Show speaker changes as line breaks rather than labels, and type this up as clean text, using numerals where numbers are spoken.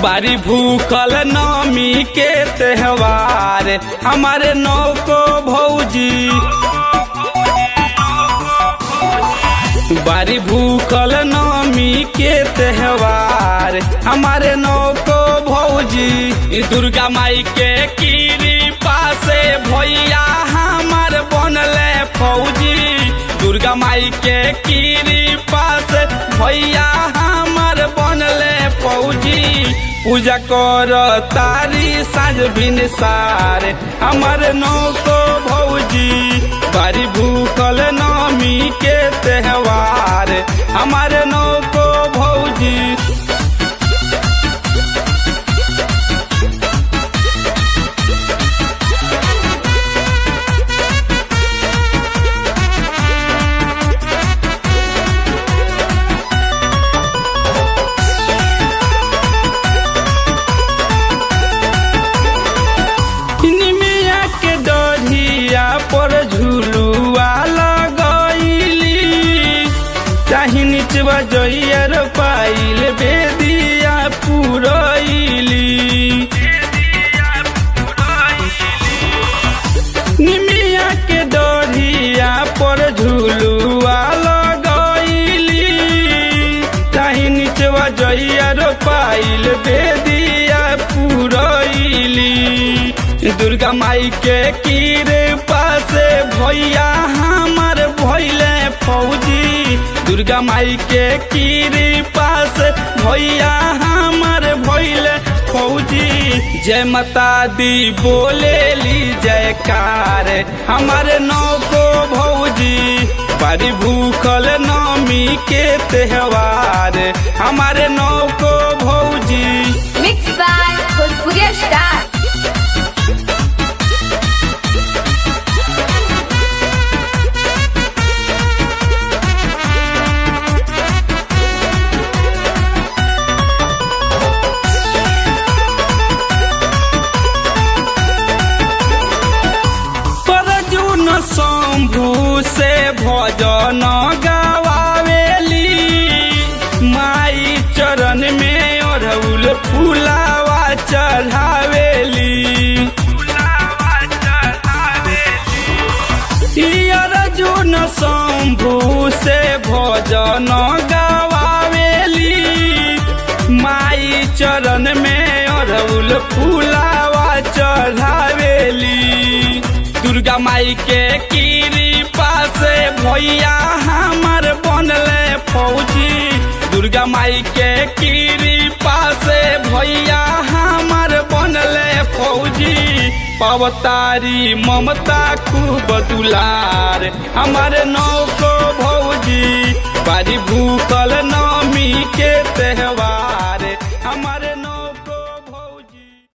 बारी भूखल नमी के त्योहार हमारे नौको भौजी। बारी भूखल नमी के त्योहार हमारे नौको भौजी। दुर्गा माई के कृपा से भैया हमार बनले फौजी। दुर्गा माई के कृपा से भैया हमार बनले फौजी। पूजा कर तारी साँझ बिन सार हमारे नौको भौजी। बारी भूखल नमी के त्योहार हमारे नौको भौजी। पर झुलुआ लगैली चाही निचवा जइयर पाइल बेदिया पुरैली। निमिया के डढ़िया पर झुलुआ लगैली चाही निचवा जइयर पाइल बेदिया पुरैली। दुर्गा माई के कृपा से भैया हमार भइले फौजी। दुर्गा माई के कृपा से भैया हमार भइले फौजी। जय माता दी बोलेली जयकार हमारे नौको भौजी। बारी भूखल नमी के त्योहार हमारे नौको भौजी।
मिक्स बाय भोजपुरिया स्टार।
शंभू से भजन गवावेली माई चरण में अड़हुल फुलावा चढ़ावेली। अर्जुन शंभू से भजन गवावेली माई चरण में अड़हुल फुलावा चढ़ावेली। दुर्गा माई के कृपा से भैया हमार बनले फौजी। दुर्गा माई के कृपा से भैया हमार बनले फौजी। पवतारी ममता खूब दुलार हमारे नौको भौजी। बारी भूखल नमी के त्योहार।